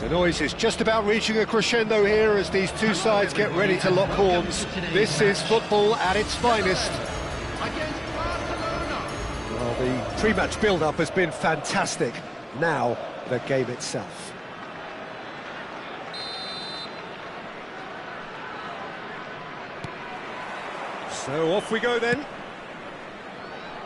The noise is just about reaching a crescendo here as these two sides get ready to lock horns. This is football at its finest. Well, the pre-match build-up has been fantastic. Now, the game itself. So off we go then.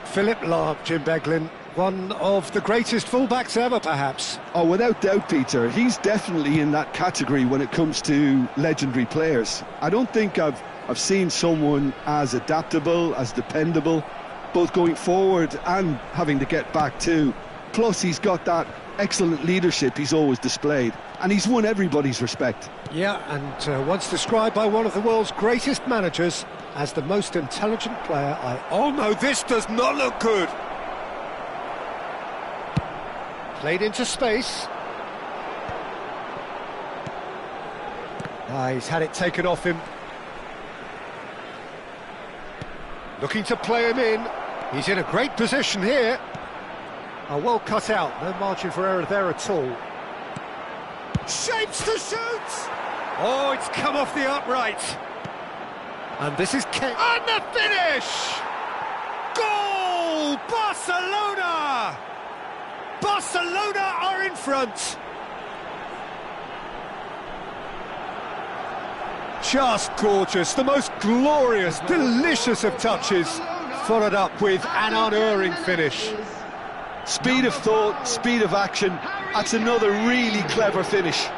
Philip Lahm, Jim Beglin, one of the greatest fullbacks ever, perhaps. Oh, without doubt, Peter. He's definitely in that category when it comes to legendary players. I don't think I've seen someone as adaptable, as dependable, both going forward and having to get back too. Plus, he's got that excellent leadership he's always displayed, and he's won everybody's respect. Yeah, and once described by one of the world's greatest managers as the most intelligent player Oh no, this does not look good! Played into space. He's had it taken off him. Looking to play him in. He's in a great position here. Oh, well cut out. No margin for error there at all. Shapes to shoot! Oh, it's come off the upright. And this is And the finish! Goal! Barcelona! Barcelona are in front. Just gorgeous, the most glorious, delicious of touches, followed up with an unerring finish. Speed of thought, speed of action, that's another really clever finish.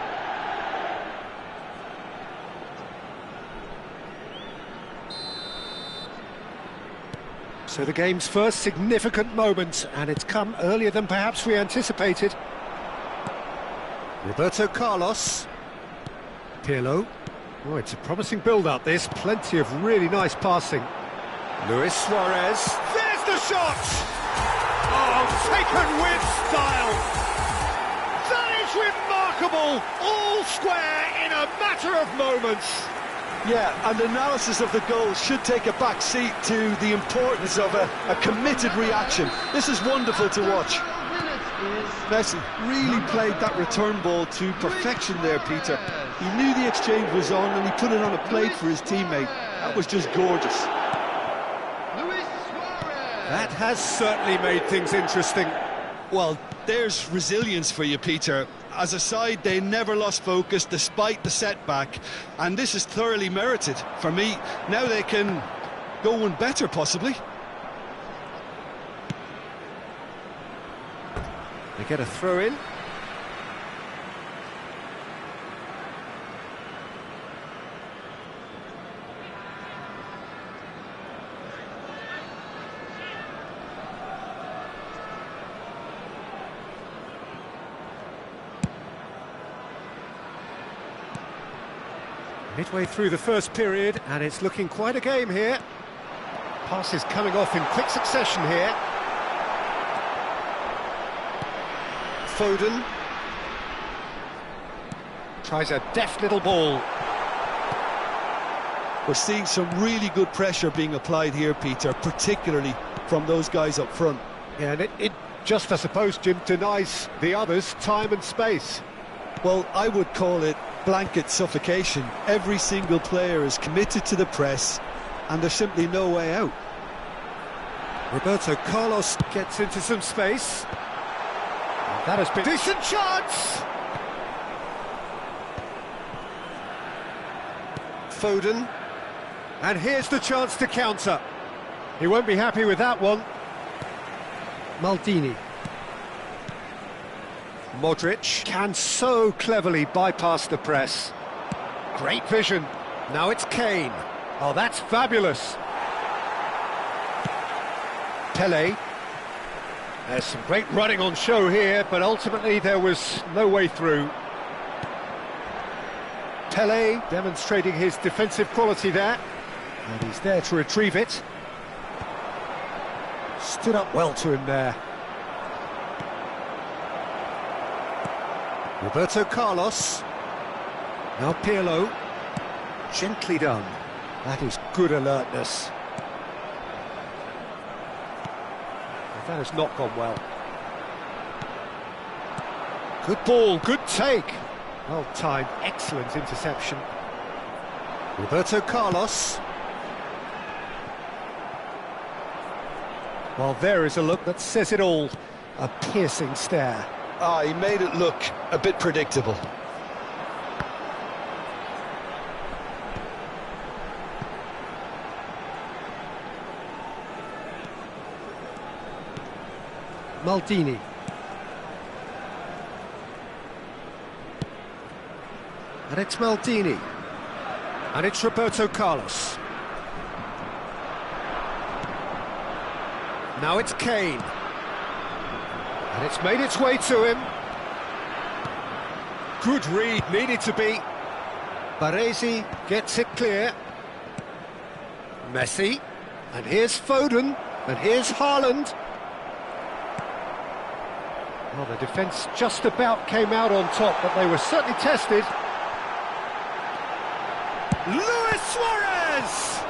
So the game's first significant moment, and it's come earlier than perhaps we anticipated. Roberto Carlos. Pirlo. Oh, it's a promising build-up, this. Plenty of really nice passing. Luis Suarez. There's the shot! Oh, taken with style! That is remarkable! All square in a matter of moments. Yeah, and analysis of the goal should take a back seat to the importance of a committed reaction. This is wonderful to watch. Messi really played that return ball to perfection there, Peter. He knew the exchange was on and he put it on a plate for his teammate. That was just gorgeous. That has certainly made things interesting. Well, there's resilience for you, Peter. As a side, they never lost focus despite the setback, and this is thoroughly merited. For me, now they can go one better, possibly. They get a throw in. Midway through the first period, and it's looking quite a game here. Passes coming off in quick succession here. Foden. Tries a deft little ball. We're seeing some really good pressure being applied here, Peter, particularly from those guys up front. Yeah, and it just, I suppose, Jim, denies the others time and space. Well, I would call it blanket suffocation. Every single player is committed to the press, and there's simply no way out. Roberto Carlos gets into some space. That has been... Decent chance! Foden. And here's the chance to counter. He won't be happy with that one. Maldini. Modric can so cleverly bypass the press. Great vision. Now it's Kane. Oh, that's fabulous. Pele. There's some great running on show here, but ultimately there was no way through. Pele demonstrating his defensive quality there. And he's there to retrieve it. Stood up well to him there. Roberto Carlos. Now Pirlo. Gently done. That is good alertness. That has not gone well. Good ball, good take. Well timed, excellent interception. Roberto Carlos. Well, there is a look that says it all. A piercing stare. Ah, he made it look a bit predictable. Maldini. And it's Maldini. And it's Roberto Carlos. Now it's Kane. And it's made its way to him. Good read, needed to be. Baresi gets it clear. Messi. And here's Foden. And here's Haaland. Well, the defence just about came out on top, but they were certainly tested. Luis Suarez!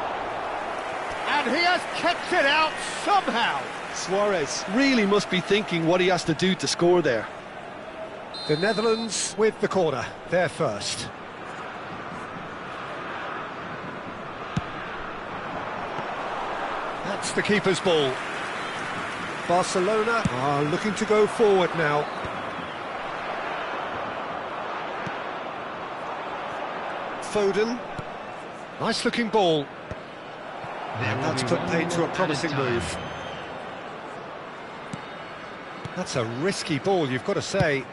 And he has kept it out somehow. Suarez really must be thinking what he has to do to score there. The Netherlands with the corner, they're first. That's the keeper's ball. Barcelona are looking to go forward now. Foden. Nice looking ball. And that's put paid to a promising move. That's a risky ball, you've got to say.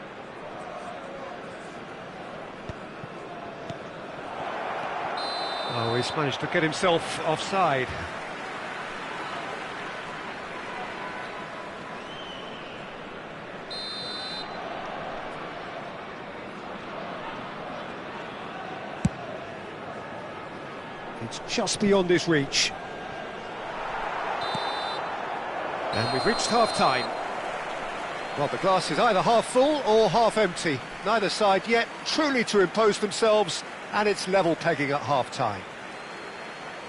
Oh, he's managed to get himself offside. It's just beyond his reach. And we've reached half-time. Well, the glass is either half full or half empty. Neither side yet truly to impose themselves, and it's level pegging at half-time.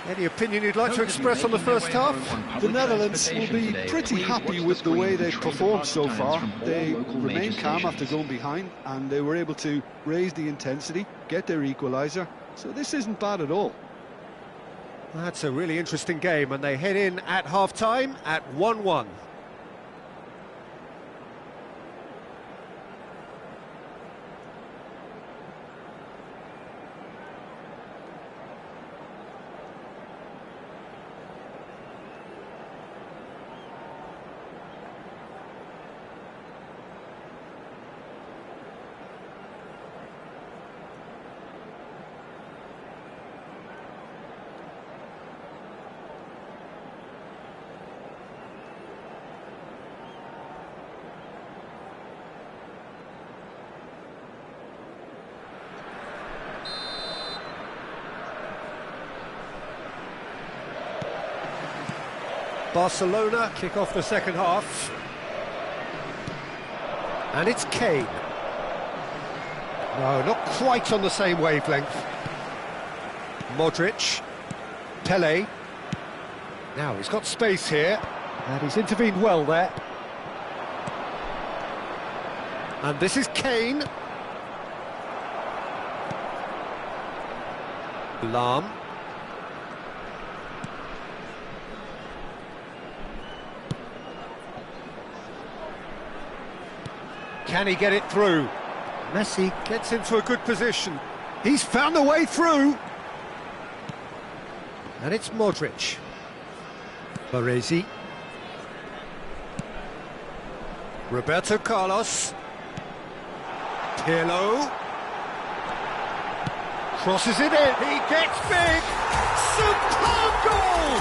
Any opinion you'd like to express on the first half? The Netherlands will be pretty happy with the way they've performed so far. They remained calm after going behind, and they were able to raise the intensity, get their equaliser. So this isn't bad at all. That's a really interesting game, and they head in at half-time at 1-1. Barcelona kick off the second half. And it's Kane. No, not quite on the same wavelength. Modric. Pele. Now he's got space here. And he's intervened well there. And this is Kane. Lahm. Can he get it through? Messi gets into a good position. He's found a way through. And it's Modric. Baresi. Roberto Carlos. Pirlo. Crosses it in. He gets big. Superb goal!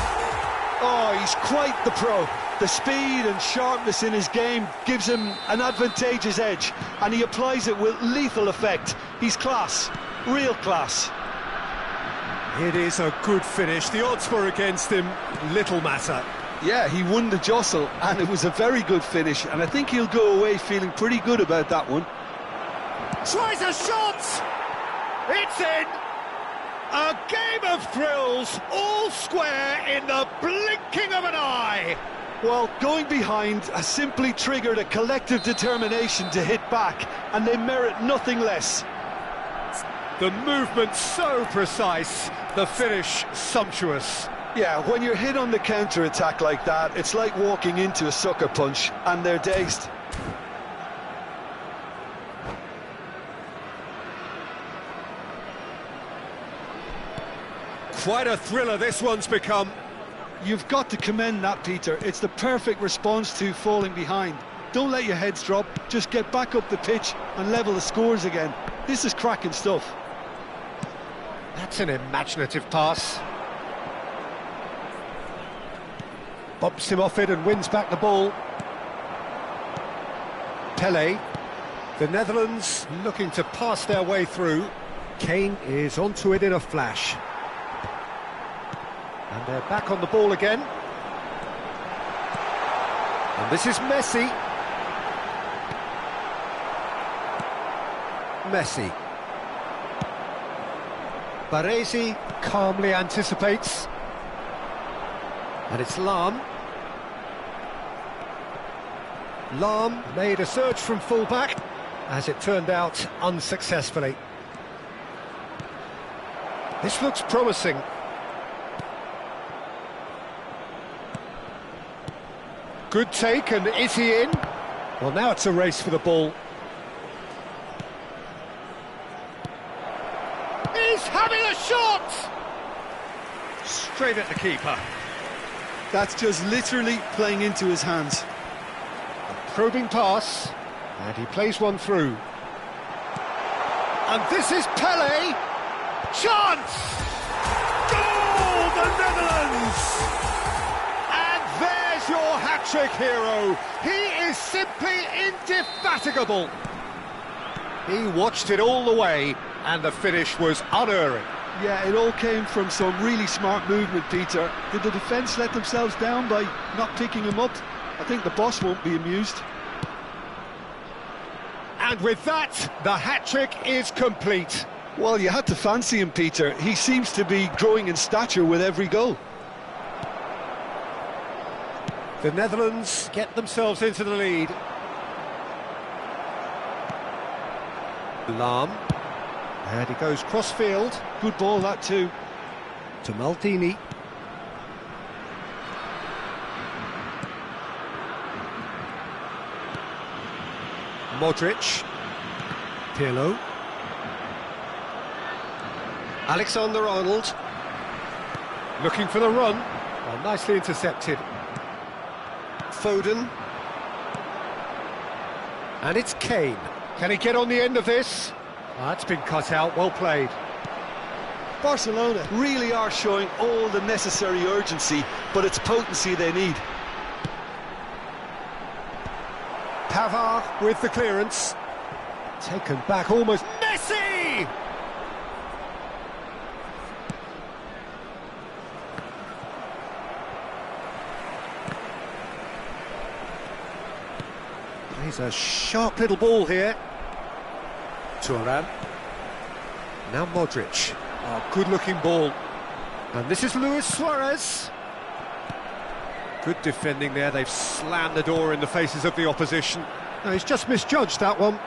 Oh, he's quite the pro. The speed and sharpness in his game gives him an advantageous edge, and he applies it with lethal effect. He's class, real class. It is a good finish. The odds were against him, little matter. Yeah, he won the jostle, and it was a very good finish, and I think he'll go away feeling pretty good about that one. Tries a shot! It's in! A game of thrills, all square in the blinking of an eye! Well, going behind has simply triggered a collective determination to hit back, and they merit nothing less. The movement so precise, the finish sumptuous. Yeah, when you're hit on the counter-attack like that, it's like walking into a sucker punch, and they're dazed. Quite a thriller this one's become. You've got to commend that, Peter. It's the perfect response to falling behind. Don't let your heads drop, just get back up the pitch and level the scores again. This is cracking stuff. That's an imaginative pass. Bumps him off it and wins back the ball. Pele. The Netherlands looking to pass their way through. Kane is onto it in a flash. And they're back on the ball again. And this is Messi. Messi. Baresi calmly anticipates. And it's Lahm. Lahm made a surge from full-back, as it turned out unsuccessfully. This looks promising. Good take, and is he in? Well, now it's a race for the ball. He's having a shot! Straight at the keeper. That's just literally playing into his hands. A probing pass, and he plays one through. And this is Pele. Chance! Goal, the Netherlands! And there's your hat-trick hero. He is simply indefatigable. He watched it all the way, and the finish was unerring. Yeah, it all came from some really smart movement, Peter. Did the defence let themselves down by not picking him up? I think the boss won't be amused. And with that, the hat-trick is complete. Well, you had to fancy him, Peter. He seems to be growing in stature with every goal. The Netherlands get themselves into the lead. Lahm. And he goes cross-field. Good ball, that too. To Maldini. Modric. Pirlo. Alexander-Arnold. Looking for the run. Well, nicely intercepted. Foden. And it's Kane. Can he get on the end of this? That's been cut out, well played. Barcelona really are showing all the necessary urgency, but it's potency they need. Pavard with the clearance. Taken back almost. Messi! Plays a sharp little ball here. Turan. Now Modric. Oh, good-looking ball. And this is Luis Suarez. Good defending there. They've slammed the door in the faces of the opposition. No, he's just misjudged that one.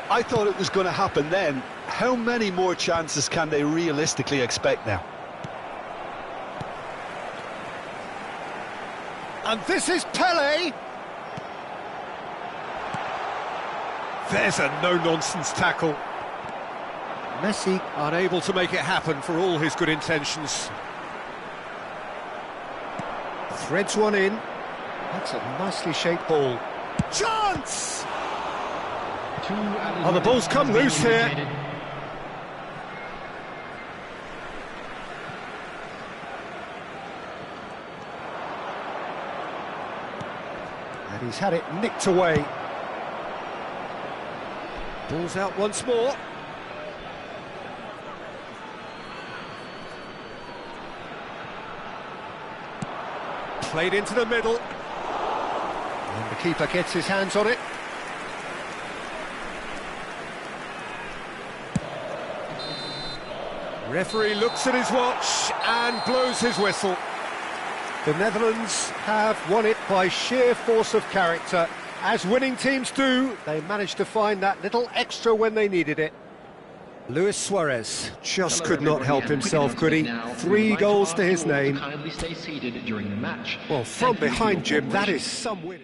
I thought it was going to happen then. How many more chances can they realistically expect now? And this is Pele. There's a no-nonsense tackle. Messi unable to make it happen for all his good intentions. Threads one in. That's a nicely shaped ball. Chance! Oh, the ball's come loose here. And he's had it nicked away. Ball's out once more. Played into the middle. And the keeper gets his hands on it. Referee looks at his watch and blows his whistle. The Netherlands have won it by sheer force of character. As winning teams do, they managed to find that little extra when they needed it. Luis Suarez just Hello could not everybody, help and himself, quick could he? announcement now. 3 We'd like to goals ask to his you all to name. kindly stay seated during the match. Well, from Thank you for your behind, Jim, that cooperation. is some win.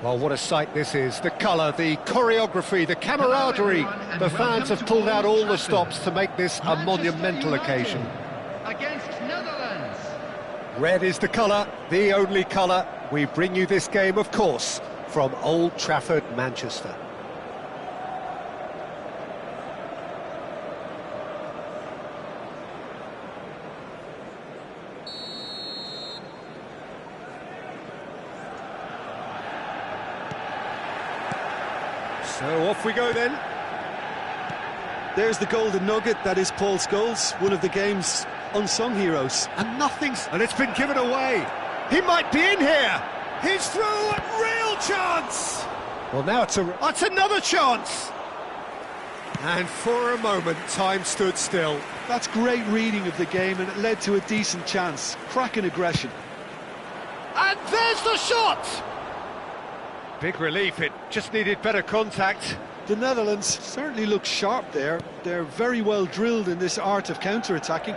Well, what a sight this is. The colour, the choreography, the camaraderie. The fans have pulled out all the stops to make this a monumental occasion. Against Netherlands. Red is the colour, the only colour. We bring you this game, of course, from Old Trafford, Manchester. So off we go then. There's the golden nugget, that is Paul Scholes, one of the game's unsung heroes. And it's been given away. He might be in here. He's through, real chance. Well, now it's another chance. And for a moment, time stood still. That's great reading of the game, and it led to a decent chance. Cracking aggression. And there's the shot. Big relief, it just needed better contact. The Netherlands certainly look sharp there. They're very well drilled in this art of counter-attacking.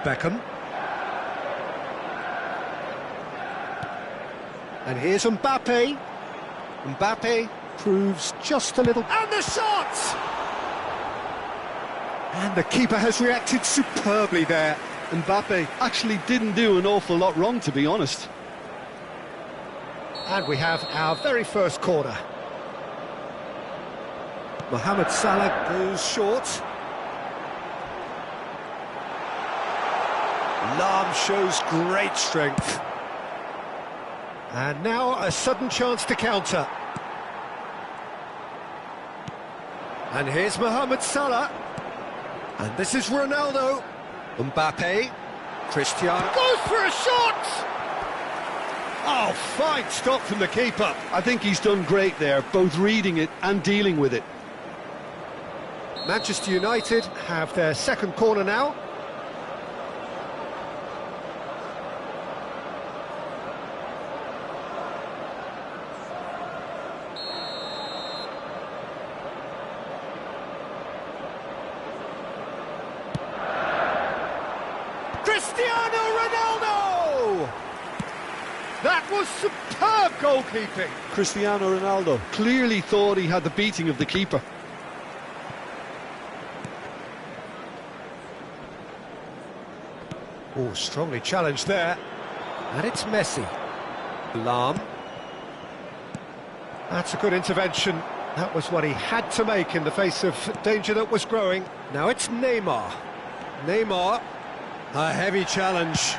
Beckham. And here's Mbappe. Mbappe proves just a little... And the shot! And the keeper has reacted superbly there. Mbappe actually didn't do an awful lot wrong, to be honest. And we have our very first corner. Mohamed Salah goes short. Lahm shows great strength. And now a sudden chance to counter. And here's Mohamed Salah. And this is Ronaldo. Mbappe. Cristiano goes for a shot! Oh, fine stop from the keeper. I think he's done great there, both reading it and dealing with it. Manchester United have their second corner now. Cristiano Ronaldo! That was superb goalkeeping. Cristiano Ronaldo clearly thought he had the beating of the keeper. Oh, strongly challenged there. And it's Messi. Lahm. That's a good intervention. That was what he had to make in the face of danger that was growing. Now it's Neymar. Neymar. A heavy challenge.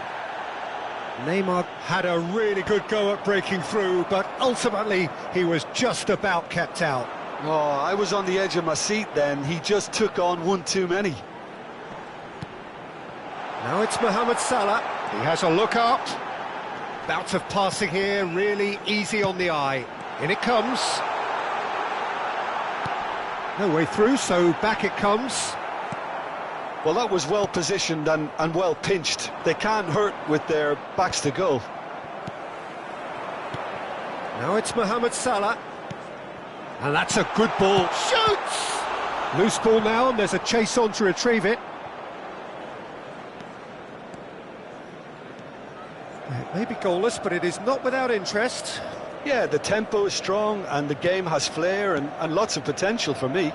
Neymar had a really good go at breaking through, but ultimately he was just about kept out. Oh, I was on the edge of my seat then. He just took on one too many. Now it's Mohamed Salah. He has a look up. Bout of passing here, really easy on the eye. In it comes. No way through, so back it comes. Well, that was well positioned and well pinched. They can't hurt with their backs to goal. Now it's Mohamed Salah. And that's a good ball. Shoots! Loose ball now, and there's a chase on to retrieve it. It may be goalless, but it is not without interest. Yeah, the tempo is strong and the game has flair and lots of potential for me.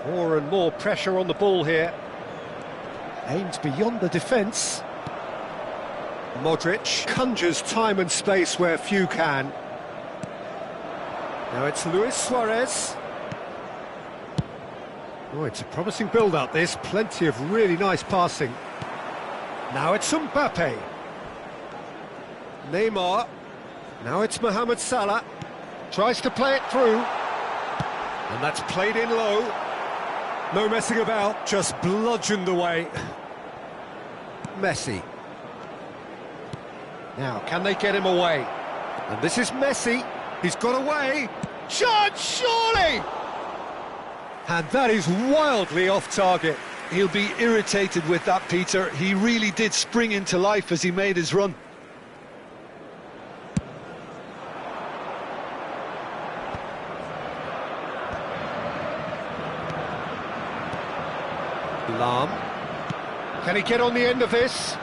More and more pressure on the ball here. Aimed beyond the defence. Modric conjures time and space where few can. Now it's Luis Suarez. Oh, it's a promising build-up, this. Plenty of really nice passing. Now it's Mbappe. Neymar. Now it's Mohamed Salah. Tries to play it through. And that's played in low. No messing about, just bludgeoned away. Messi. Now, can they get him away? And this is Messi. He's got away. Chance, surely! And that is wildly off target. He'll be irritated with that, Peter. He really did spring into life as he made his run. Lahm. Can he get on the end of this?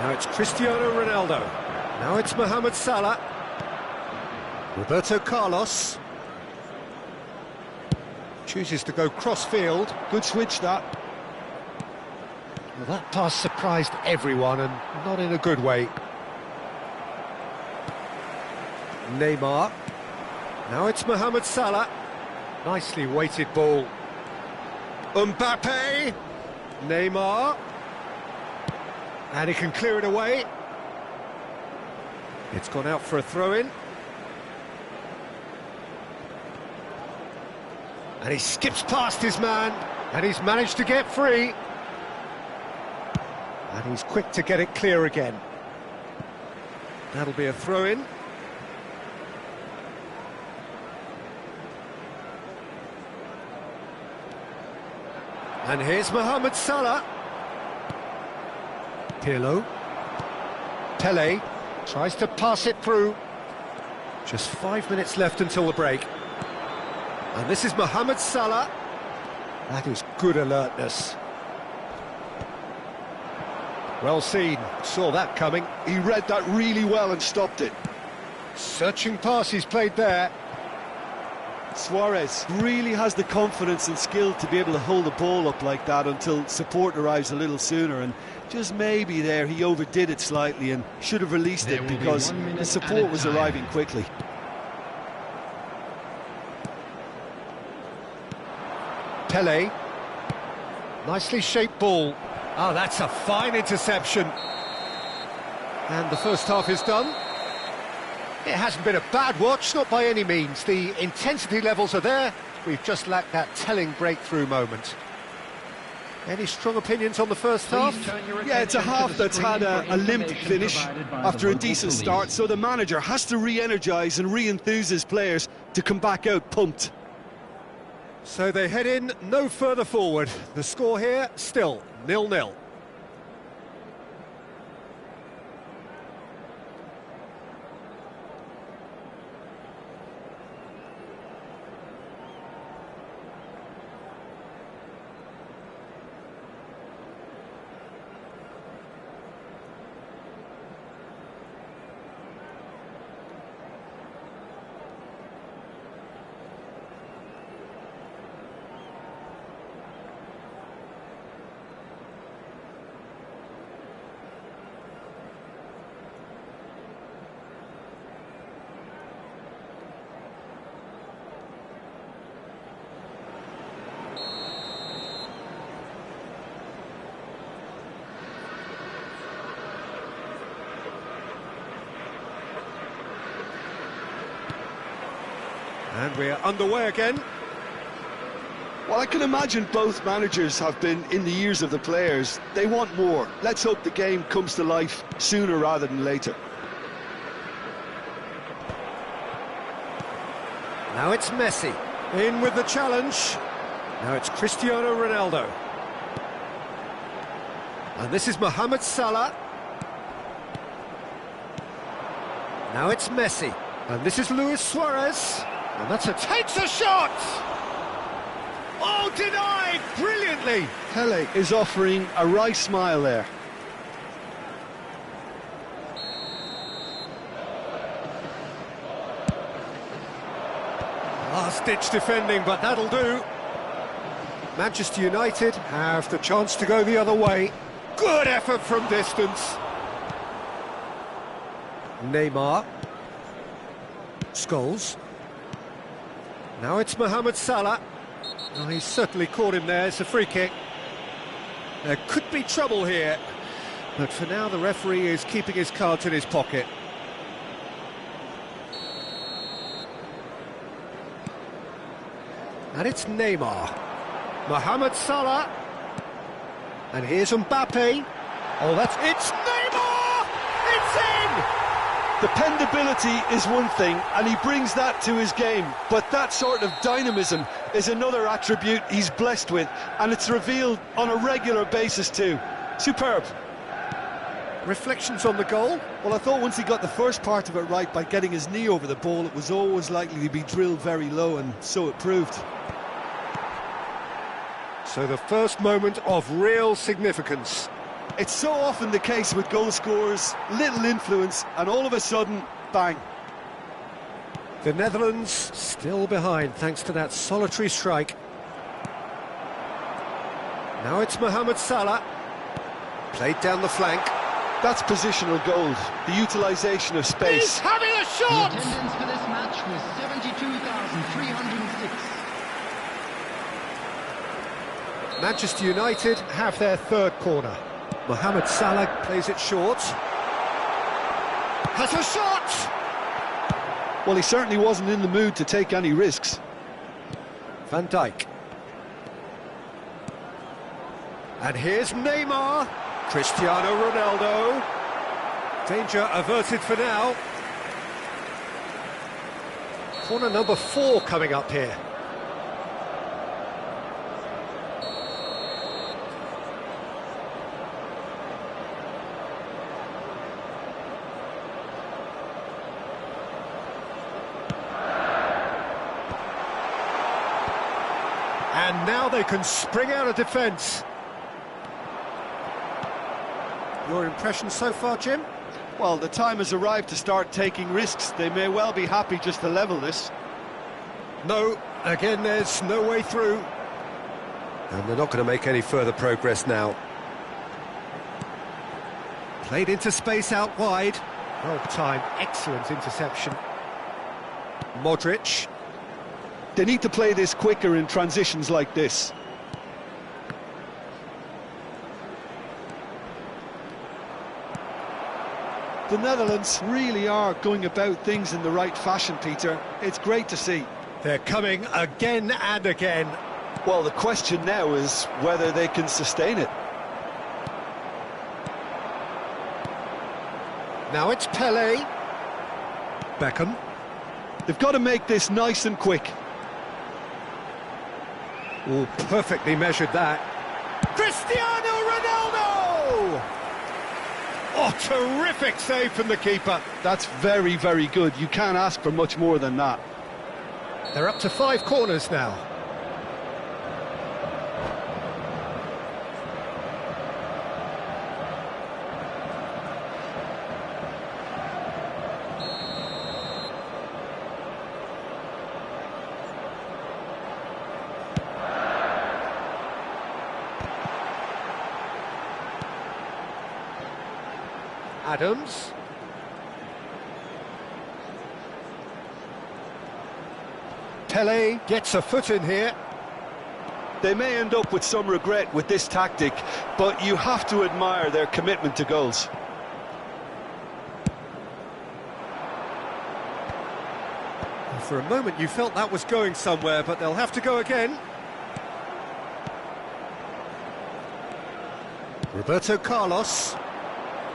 Now it's Cristiano Ronaldo. Now it's Mohamed Salah. Roberto Carlos. Chooses to go cross-field. Good switch, that. Well, that pass surprised everyone, and not in a good way. Neymar. Now it's Mohamed Salah. Nicely weighted ball. Mbappe. Neymar. And he can clear it away. It's gone out for a throw-in. And he skips past his man, and he's managed to get free. And he's quick to get it clear again. That'll be a throw-in. And here's Mohamed Salah. Pirlo. Pele tries to pass it through. Just 5 minutes left until the break. And this is Mohamed Salah. That is good alertness. Well seen, saw that coming. He read that really well and stopped it. Searching pass he's played there. Suarez really has the confidence and skill to be able to hold the ball up like that until support arrives a little sooner, and just maybe there he overdid it slightly and should have released it because the support was arriving quickly. Pele. Nicely shaped ball. Oh, that's a fine interception. And the first half is done. It hasn't been a bad watch, not by any means. The intensity levels are there. We've just lacked that telling breakthrough moment. Any strong opinions on the first half? Yeah, it's a half that's had a limp finish after a decent start, so the manager has to re-energise and re-enthuse his players to come back out pumped. So they head in no further forward. The score here, still 0-0. And we're underway again. Well, I can imagine both managers have been in the ears of the players. They want more. Let's hope the game comes to life sooner rather than later. Now it's Messi. In with the challenge. Now it's Cristiano Ronaldo. And this is Mohamed Salah. Now it's Messi. And this is Luis Suarez. And takes a shot! Oh, denied! Brilliantly! Pele is offering a wry smile there. Last-ditch defending, but that'll do. Manchester United have the chance to go the other way. Good effort from distance. Neymar. Scholes. Now it's Mohamed Salah. Oh, he's certainly caught him there. It's a free kick. There could be trouble here, but for now the referee is keeping his cards in his pocket. And it's Neymar. Mohamed Salah. And here's Mbappe. Oh, it's Neymar! It's in! Dependability is one thing, and he brings that to his game, but that sort of dynamism is another attribute he's blessed with, and it's revealed on a regular basis too. Superb. Reflections on the goal? Well, I thought once he got the first part of it right by getting his knee over the ball, it was always likely to be drilled very low, and so it proved. So the first moment of real significance. It's so often the case with goal scorers, little influence, and all of a sudden, bang. The Netherlands still behind thanks to that solitary strike. Now it's Mohamed Salah. Played down the flank. That's positional gold, the utilisation of space. He's having a The shot! attendance for this match was 72,306. Manchester United have their third corner. Mohamed Salah plays it short. Has a shot! Well, he certainly wasn't in the mood to take any risks. Van Dijk. And here's Neymar. Cristiano Ronaldo. Danger averted for now. Corner number 4 coming up here. And now they can spring out of defence. Your impression so far, Jim? Well, the time has arrived to start taking risks. They may well be happy just to level this. No, again, there's no way through. And they're not going to make any further progress now. Played into space out wide. Well timed, excellent interception. Modric. They need to play this quicker in transitions like this. The Netherlands really are going about things in the right fashion, Peter. It's great to see. They're coming again and again. Well, the question now is whether they can sustain it. Now it's Pele. Beckham. They've got to make this nice and quick. Oh, perfectly measured that. Cristiano Ronaldo! Oh, terrific save from the keeper. That's very, very good. You can't ask for much more than that. They're up to 5 corners now. Adams. Pele gets a foot in here. They may end up with some regret with this tactic, but you have to admire their commitment to goals. For a moment you felt that was going somewhere, but they'll have to go again. Roberto Carlos.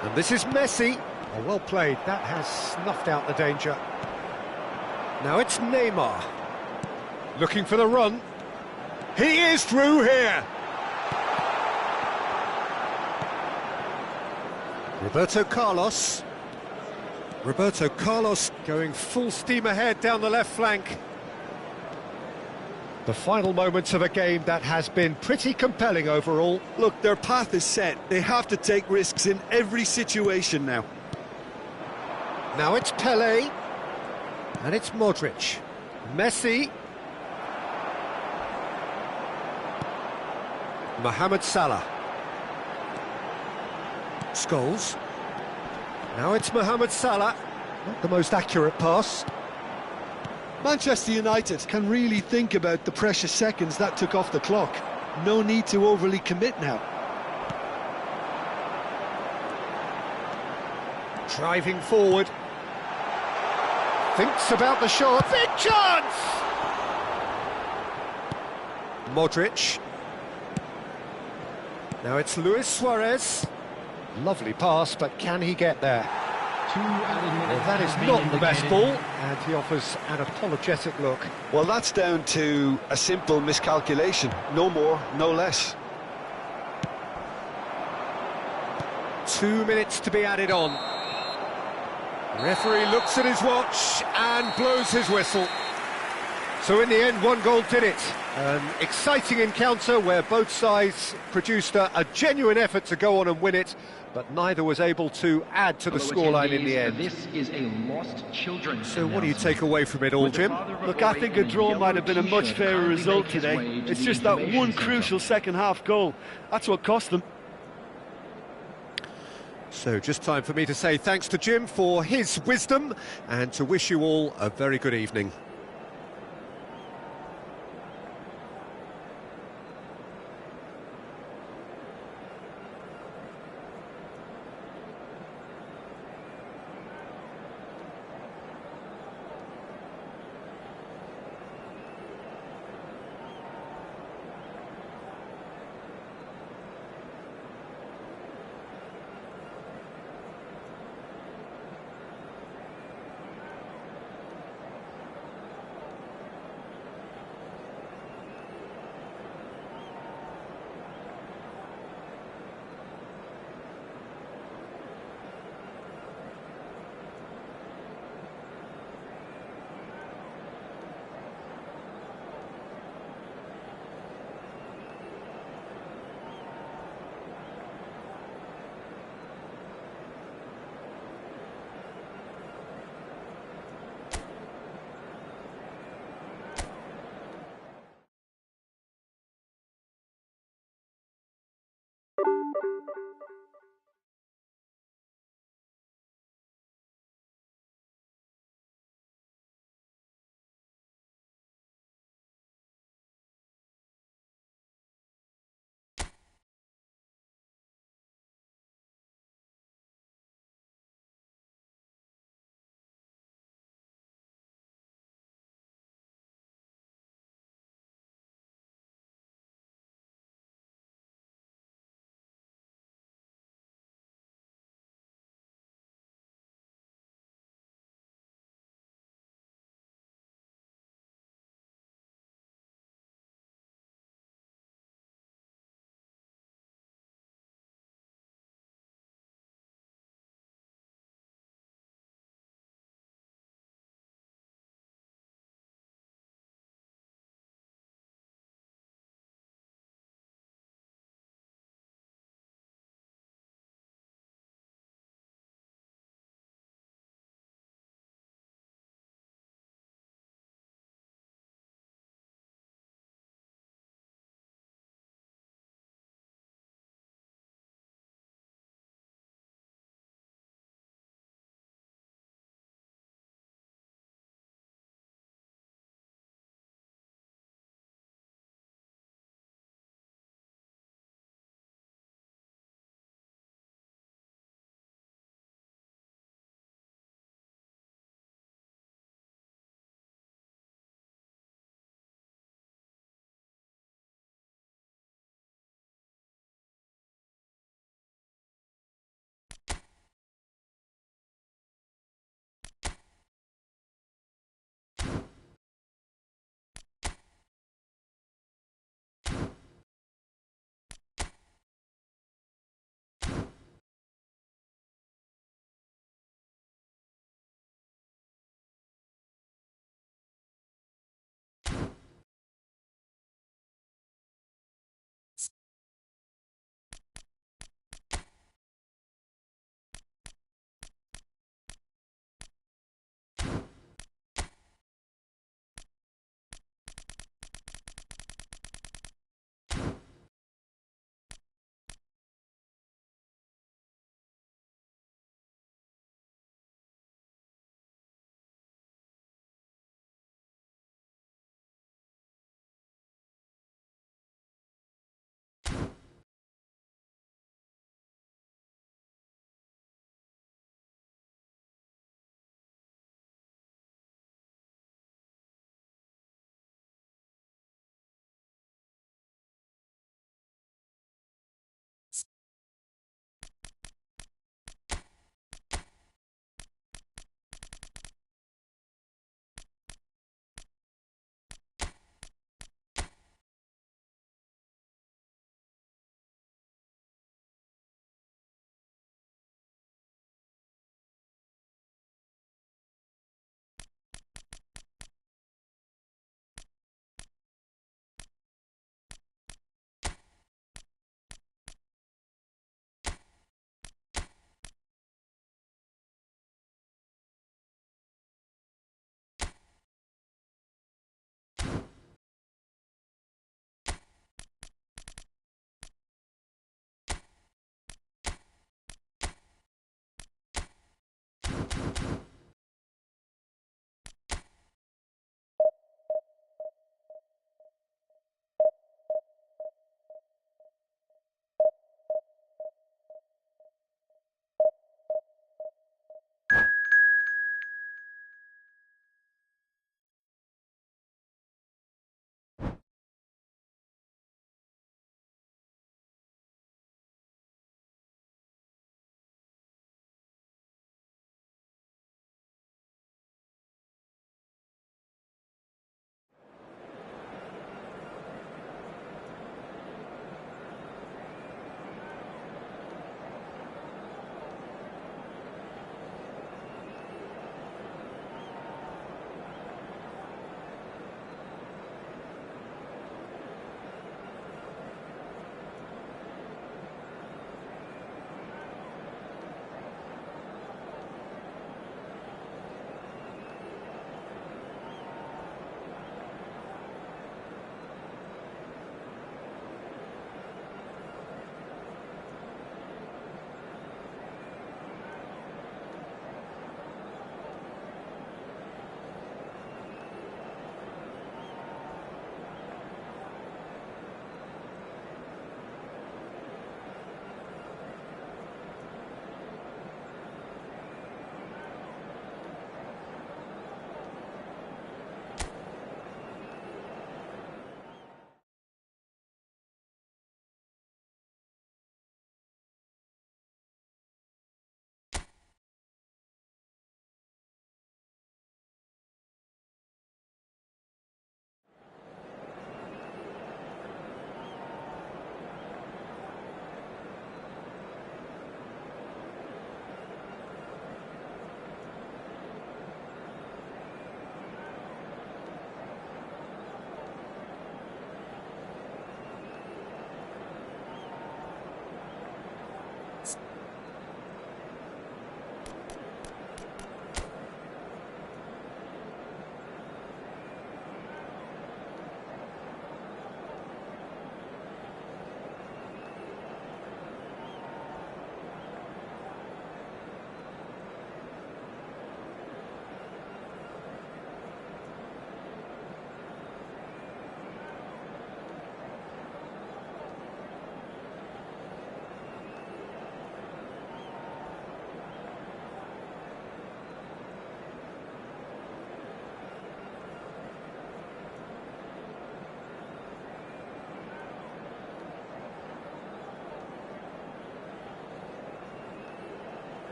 And this is Messi. Oh, well played. That has snuffed out the danger. Now it's Neymar. Looking for the run. He is through here. Roberto Carlos. Roberto Carlos going full steam ahead down the left flank. The final moments of a game that has been pretty compelling overall. Look, their path is set. They have to take risks in every situation now. Now it's Pele. And it's Modric. Messi. Mohamed Salah. Scholes. Now it's Mohamed Salah. Not the most accurate pass. Manchester United can really think about the precious seconds that took off the clock. No need to overly commit now. Driving forward. Thinks about the shot. Big chance! Modric. Now it's Luis Suarez. Lovely pass, but can he get there? Well, that is not the best ball, and he offers an apologetic look. Well, that's down to a simple miscalculation. No more, no less. 2 minutes to be added on. Referee looks at his watch and blows his whistle. So in the end, one goal did it. An exciting encounter where both sides produced a genuine effort to go on and win it, but neither was able to add to the scoreline in the end. This is a lost children. So what do you take away from it all, Jim? Look, I think a draw might have been a much fairer result today. It's just that one crucial second-half goal. That's what cost them. So just time for me to say thanks to Jim for his wisdom and to wish you all a very good evening.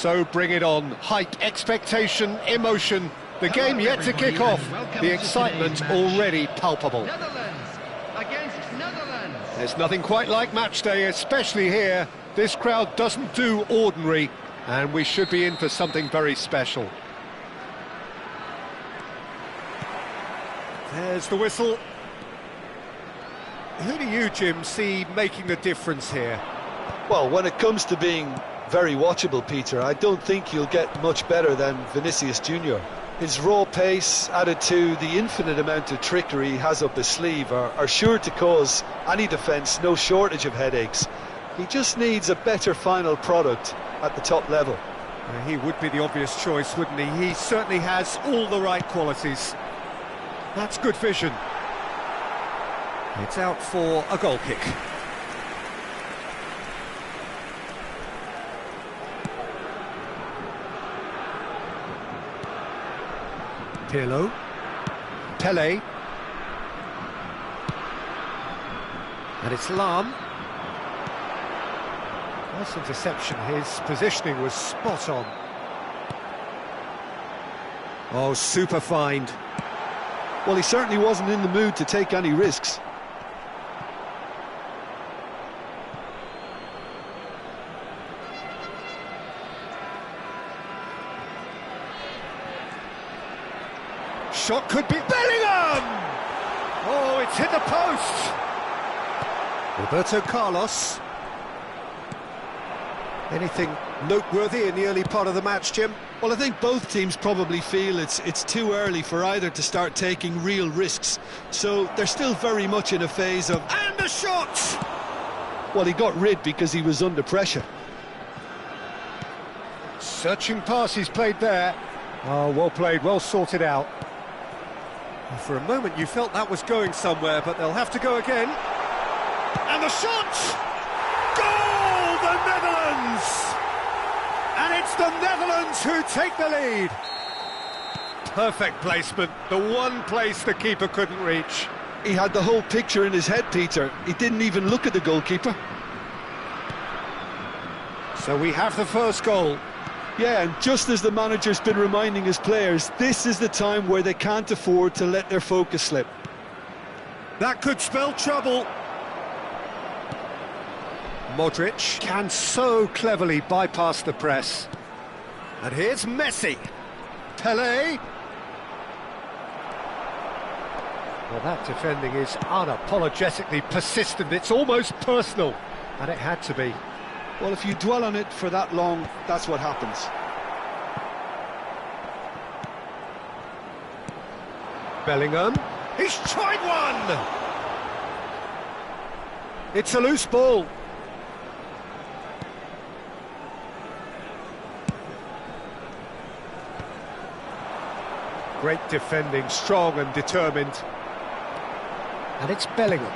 So bring it on. Hype, expectation, emotion. The game yet to kick off. The excitement already palpable. Netherlands against Netherlands. There's nothing quite like match day, especially here. This crowd doesn't do ordinary, and we should be in for something very special. There's the whistle. Who do you, Jim, see making the difference here? Well, when it comes to being very watchable, Peter, I don't think you'll get much better than Vinicius Junior. His raw pace, added to the infinite amount of trickery he has up his sleeve, are sure to cause any defence no shortage of headaches. He just needs a better final product at the top level. He would be the obvious choice, wouldn't he? He certainly has all the right qualities. That's good vision. It's out for a goal kick. Pirlo. Pele. And it's Lam. Nice interception. His positioning was spot on. Oh, super find. Well, he certainly wasn't in the mood to take any risks. Shot could be Bellingham! Oh, it's hit the post! Roberto Carlos. Anything noteworthy in the early part of the match, Jim? Well, I think both teams probably feel it's too early for either to start taking real risks. So they're still very much in a phase of... And the shot! Well, he got rid because he was under pressure. Searching pass he's played there. Oh, well played, well sorted out. For a moment you felt that was going somewhere, but they'll have to go again. And the shot! Goal! The Netherlands! And it's the Netherlands who take the lead. Perfect placement, the one place the keeper couldn't reach. He had the whole picture in his head, Peter. He didn't even look at the goalkeeper. So we have the first goal. Yeah, and just as the manager's been reminding his players, this is the time where they can't afford to let their focus slip. That could spell trouble. Modric can so cleverly bypass the press. And here's Messi. Pele. Well, that defending is unapologetically persistent. It's almost personal. And it had to be. Well, if you dwell on it for that long, that's what happens. Bellingham. He's tried one! It's a loose ball. Great defending, strong and determined. And it's Bellingham.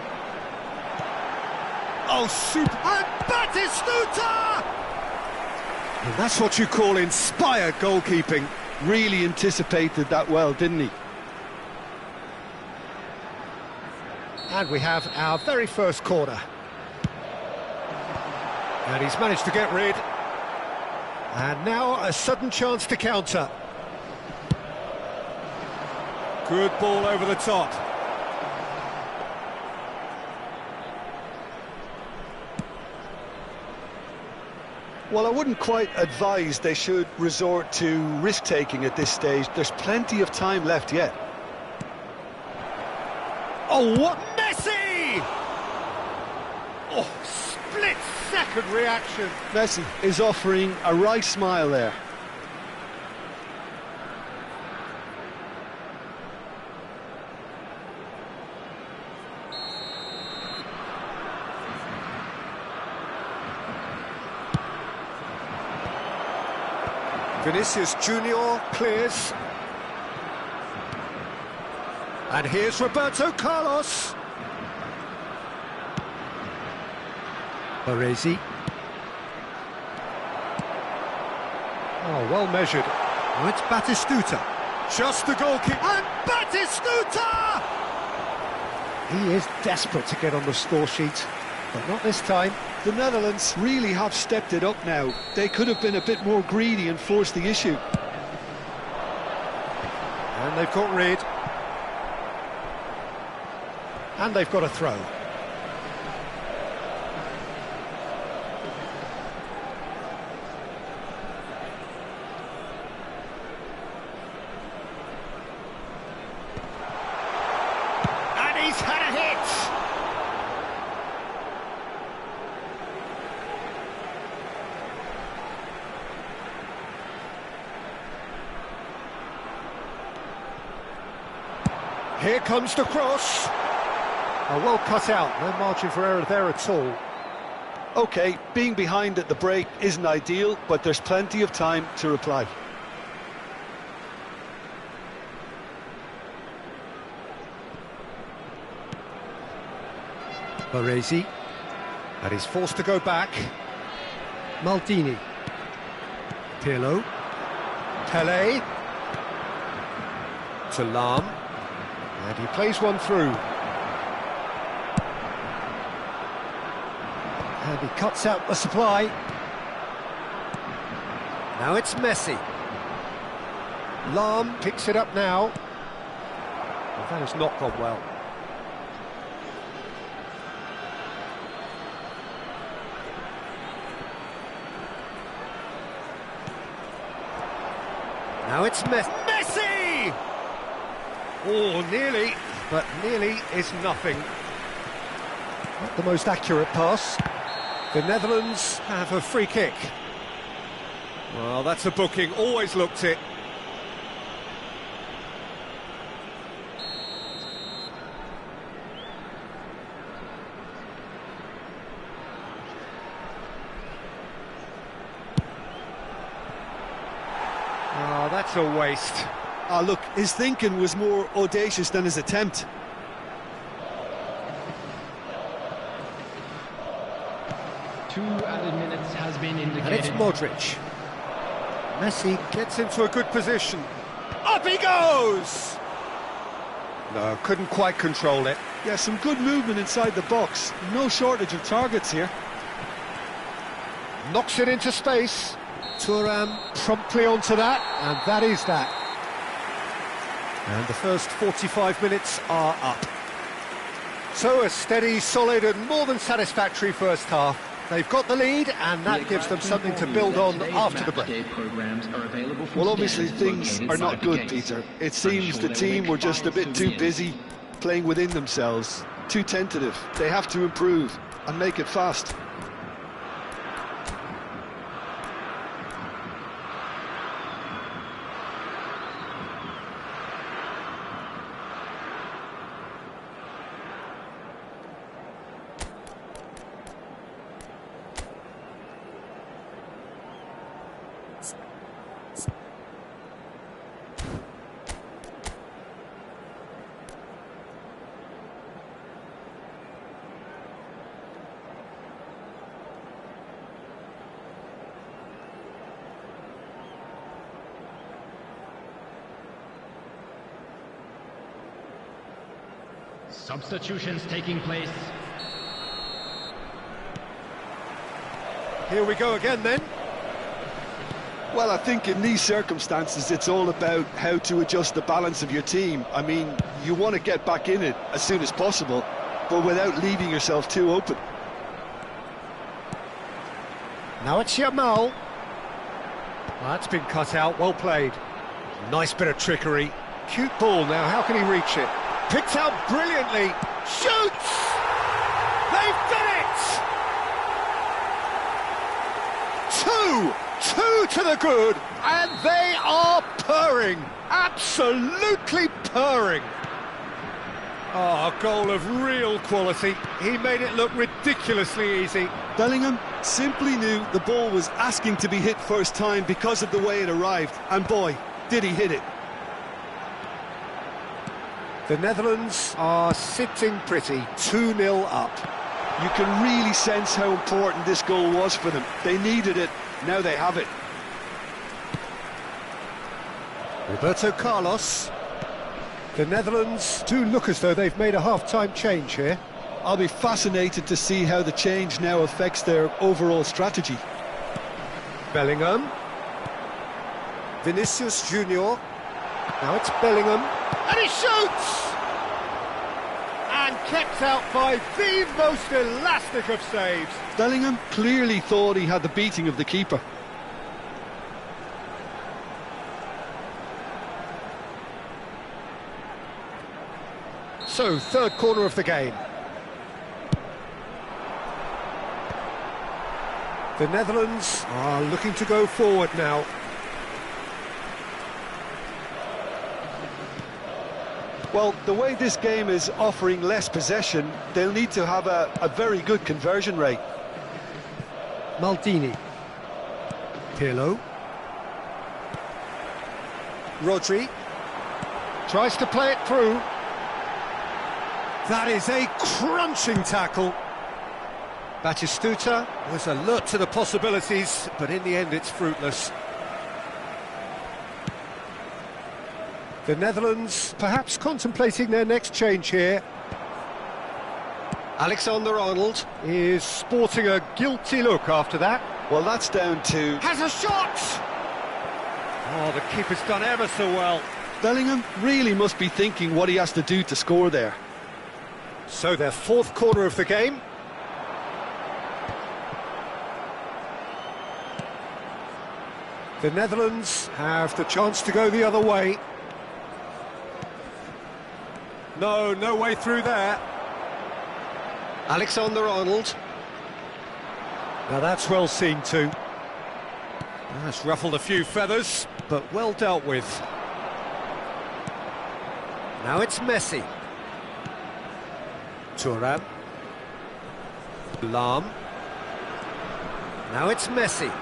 Oh, super! And Batistuta! And that's what you call inspired goalkeeping. Really anticipated that well, didn't he? And we have our very first corner. And he's managed to get rid. And now a sudden chance to counter. Good ball over the top. Well, I wouldn't quite advise they should resort to risk-taking at this stage. There's plenty of time left yet. Oh, what Messi! Oh, split-second reaction. Messi is offering a wry smile there. Vinicius Junior clears. And here's Roberto Carlos. Baresi. Oh, well measured. Oh, it's Batistuta. Just the goalkeeper. And Batistuta! He is desperate to get on the score sheet. but not this time. The Netherlands really have stepped it up now. They could have been a bit more greedy and forced the issue. And they've got rid. And they've got a throw. And he's had a hit! Here comes the cross. Well cut out, no margin for error there at all. OK, being behind at the break isn't ideal, but there's plenty of time to reply. Baresi. And he's forced to go back. Maldini. Pirlo. Pele. To Lam. And he plays one through. And he cuts out the supply. Now it's Messi. Lam picks it up now. Well, that has not gone well. Now it's Messi! Oh, nearly, but nearly is nothing. Not the most accurate pass. The Netherlands have a free kick. Well, that's a booking, always looked it. Oh, that's a waste. Look, his thinking was more audacious than his attempt. Two added minutes has been indicated. And it's Modric. Messi gets into a good position. Up he goes! No, couldn't quite control it. Yeah, some good movement inside the box. No shortage of targets here. Knocks it into space. Thuram promptly onto that, and that is that. And the first 45 minutes are up. So a steady, solid and more than satisfactory first half. They've got the lead, and that gives them something to build on after the break. Well, obviously things are not good, Peter. It seems the team were just a bit too busy playing within themselves, too tentative. They have to improve and make it fast. Substitutions taking place. Here we go again then. Well, I think in these circumstances it's all about how to adjust the balance of your team. I mean, you want to get back in it as soon as possible, but without leaving yourself too open. Now it's Yamal. That's been cut out, well played. Nice bit of trickery. Cute ball now, how can he reach it? Picked out brilliantly. Shoots! They've done it! Two to the good, and they are purring. Absolutely purring. Oh, a goal of real quality. He made it look ridiculously easy. Bellingham simply knew the ball was asking to be hit first time because of the way it arrived, and boy, did he hit it. The Netherlands are sitting pretty, 2-0 up. You can really sense how important this goal was for them. They needed it, now they have it. Roberto Carlos. The Netherlands do look as though they've made a half-time change here. I'll be fascinated to see how the change now affects their overall strategy. Bellingham. Vinicius Junior. Now it's Bellingham. And he shoots! And kept out by the most elastic of saves. Bellingham clearly thought he had the beating of the keeper. So, third corner of the game. The Netherlands are looking to go forward now. Well, the way this game is offering less possession, they'll need to have a very good conversion rate. Maldini. Pirlo. Rodri. Tries to play it through. That is a crunching tackle. Batistuta was alert to the possibilities, but in the end it's fruitless. The Netherlands perhaps contemplating their next change here. Alexander-Arnold is sporting a guilty look after that. Well, that's down to... Has a shot! Oh, the keeper's done ever so well. Bellingham really must be thinking what he has to do to score there. So their fourth corner of the game. The Netherlands have the chance to go the other way. No way through there. Alexander-Arnold. Now that's well seen too. That's ruffled a few feathers, but well dealt with. Now it's Messi. Thuram. Lahm. Now it's Messi.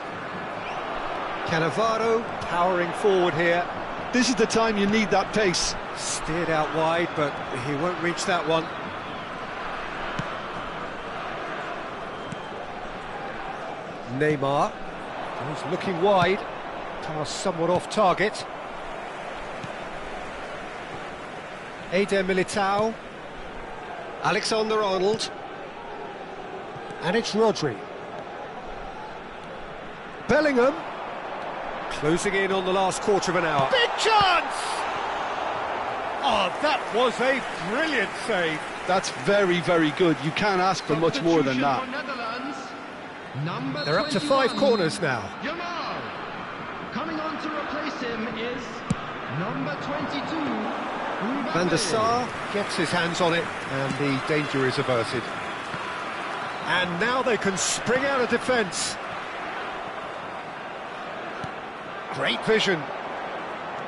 Cannavaro powering forward here. This is the time you need that pace. Steered out wide, but he won't reach that one. Neymar. He's looking wide. Pass somewhat off target. Eder Militao. Alexander-Arnold. And it's Rodri. Bellingham. Closing in on the last quarter of an hour. Big chance! Oh, that was a brilliant save. That's very, very good. You can't ask for much more than that. They're up to 5 corners now. Coming on to replace him is number 22. Van der Sar gets his hands on it and the danger is averted. And now they can spring out of defence. Great vision.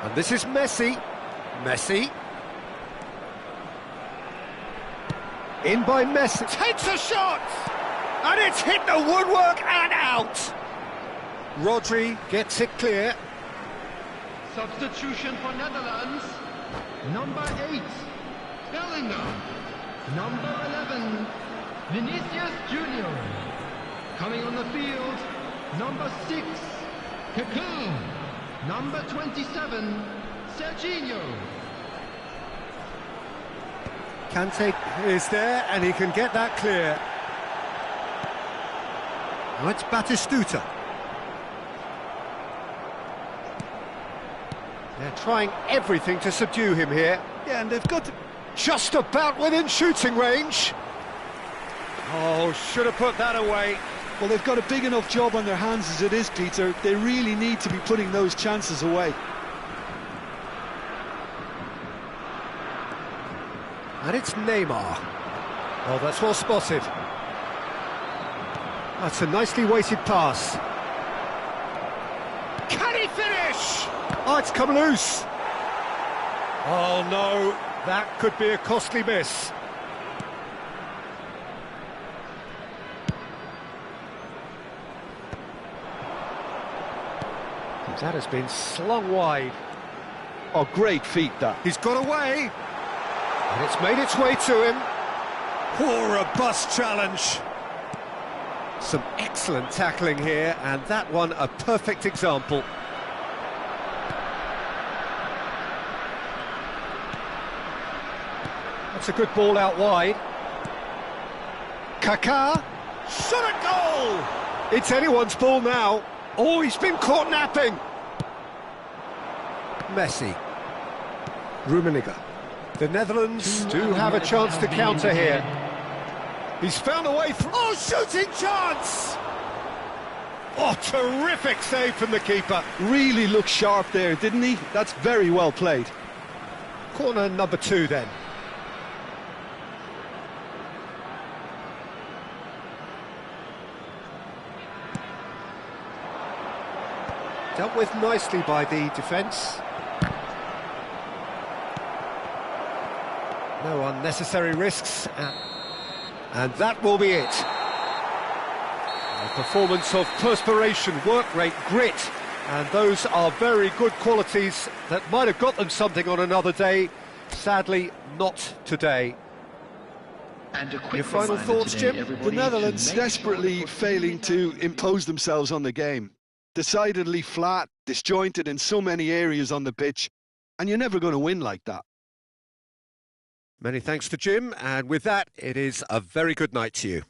And this is Messi. Messi. In by Messi. Takes a shot! And it's hit the woodwork and out. Rodri gets it clear. Substitution for Netherlands. Number 8, Bellingham. Number 11, Vinicius Junior. Coming on the field, number 6, Kaká. Number 27, Serginho. Kante is there and he can get that clear. Now it's Batistuta. They're trying everything to subdue him here. Yeah, and they've got just about within shooting range. Oh, should have put that away. Well, they've got a big enough job on their hands as it is, Peter. They really need to be putting those chances away. And it's Neymar. Oh, that's well spotted. That's a nicely weighted pass. Can he finish? Oh, it's come loose. Oh, no, that could be a costly miss. That has been slung wide. Oh, great feat, that. He's got away. And it's made its way to him. Poor robust challenge. Some excellent tackling here, and that one a perfect example. That's a good ball out wide. Kaká, shot at goal! It's anyone's ball now. Oh, he's been caught napping. Messi. Rummenigge. The Netherlands do have a chance to counter here. He's found a way through. Oh, shooting chance! Oh, terrific save from the keeper. Really looked sharp there, didn't he? That's very well played. Corner number 2 then. Dealt with nicely by the defence. No unnecessary risks. And that will be it. A performance of perspiration, work rate, grit. And those are very good qualities that might have got them something on another day. Sadly, not today. And a quick Your final reminder thoughts, today, Jim? everybody, The Netherlands to make desperately sure failing to impose themselves on the game. Decidedly flat, disjointed in so many areas on the pitch, and you're never going to win like that. Many thanks to Jim, and with that, it is a very good night to you.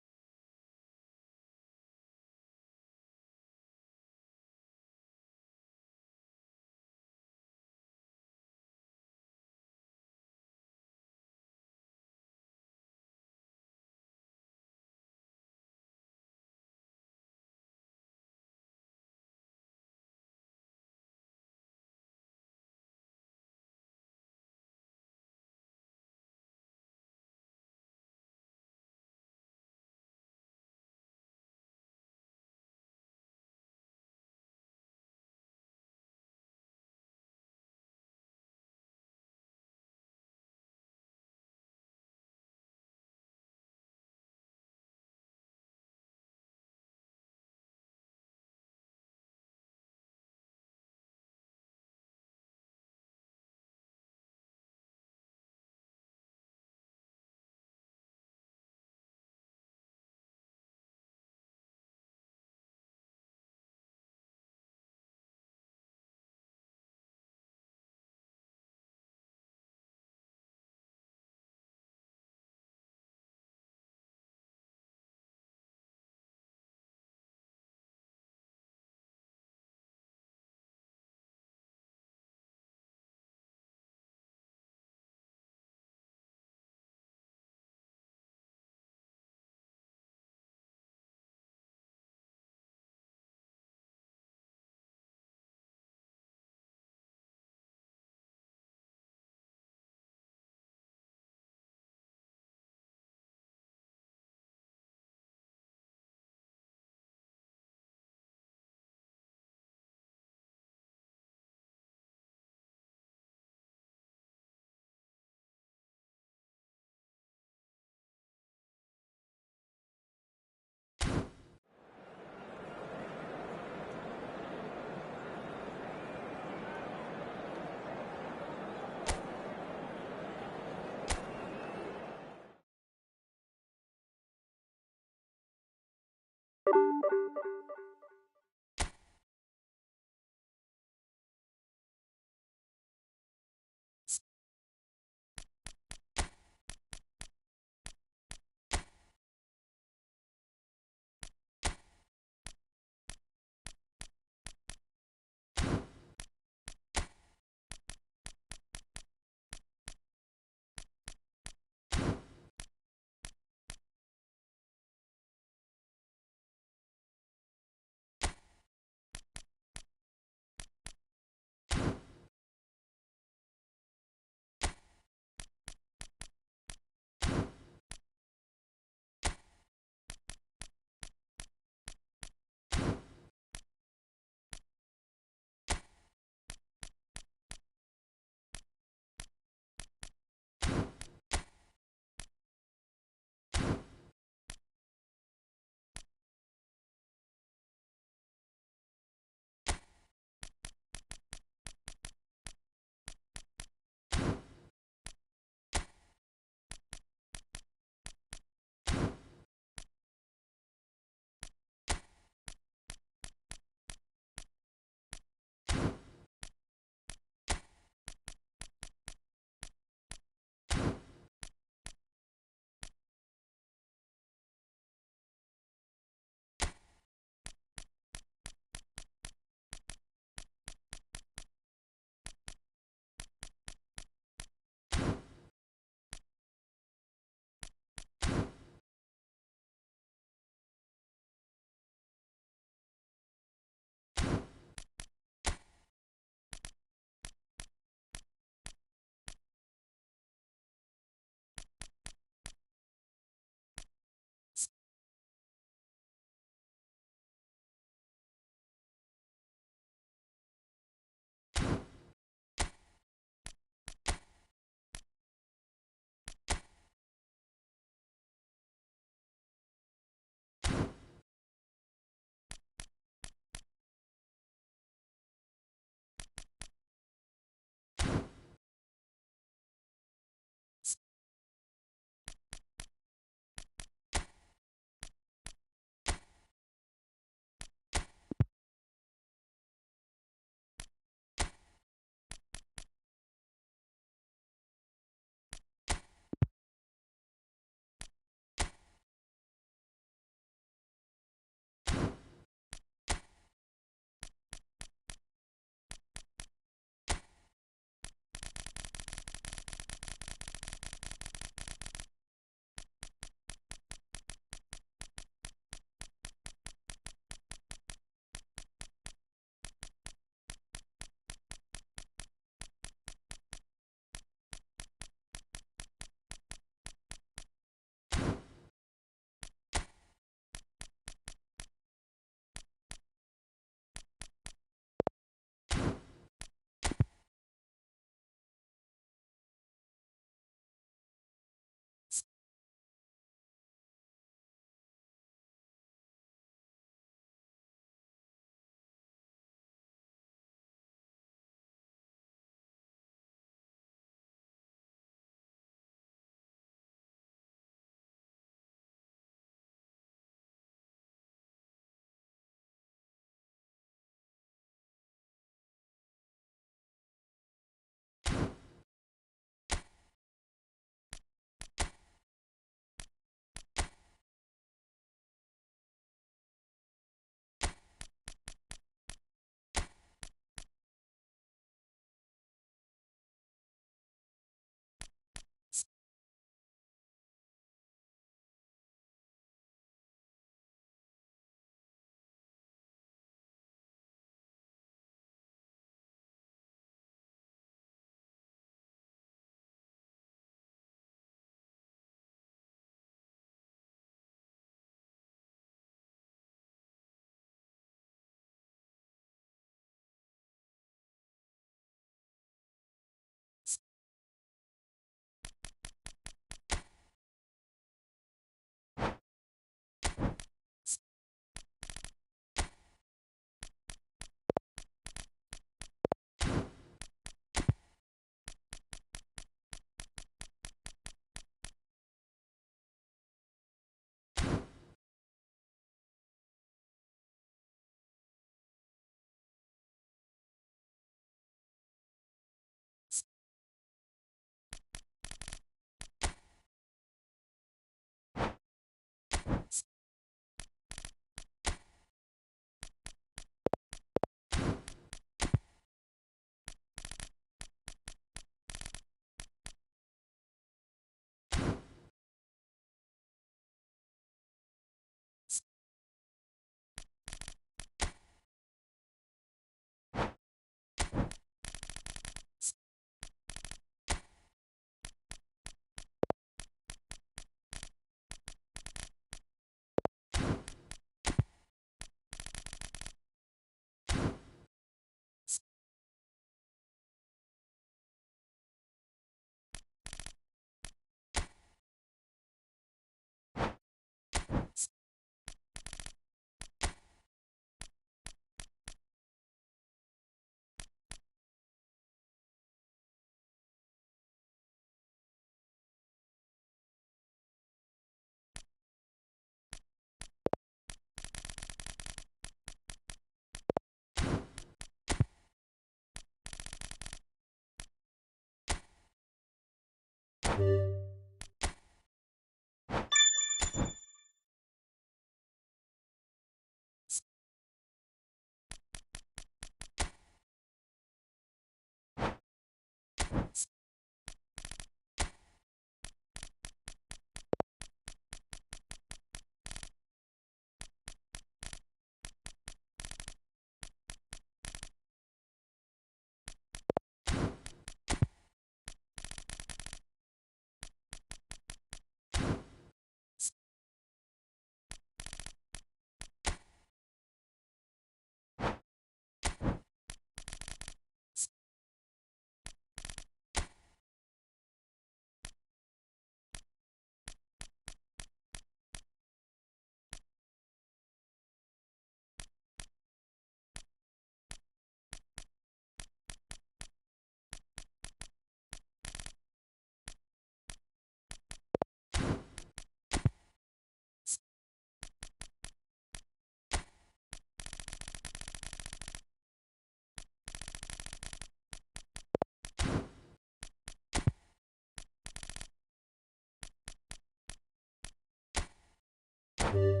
You